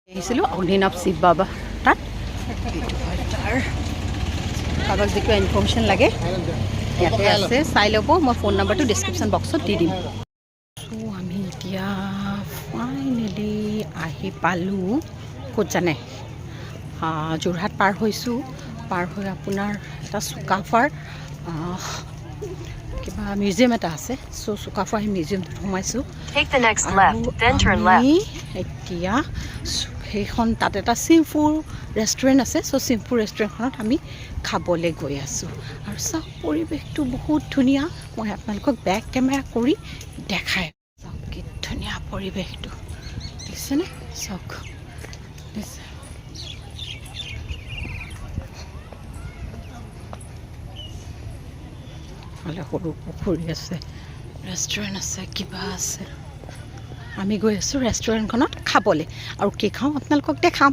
আহিছিলোঁ অগ্নিনাভ শিৱ বাবা তাত তাৰ কাৰোবাক যিটো ইনফৰ্মেশ্যন লাগে ইয়াতে আছে চাই ল'ব মই ফোন নাম্বাৰটো ডিছক্ৰিপশ্যন বক্সত দি দিম চ' আমি এতিয়া ফাইনেলি আহি পালোঁ ক'ত জানে যোৰহাট পাৰ হৈছোঁ পাৰ হৈ আপোনাৰ এটা চুকাফাৰ কিবা মিউজিয়াম এটা আছে চ' চুকাফাৰ সেই মিউজিয়ামটোত সোমাইছোঁ আৰু আমি এতিয়া সেইখন তাত এটা চিম্পুল ৰেষ্টুৰেণ্ট আছে চ' চিম্পুল ৰেষ্টুৰেণ্টখনত আমি খাবলৈ গৈ আছোঁ আৰু চাওক পৰিৱেশটো বহুত ধুনীয়া মই আপোনালোকক বেক কেমেৰা কৰি দেখাই চাওক কি ধুনীয়া পৰিৱেশটো দেখিছেনে চাওক সৰু পুখুৰী আছে ৰেষ্টুৰেণ্ট আছে কিবা আছে আমি গৈ আছোঁ ৰেষ্টুৰেণ্টখনত খাবলৈ আৰু কি খাওঁ আপোনালোকক দেখাম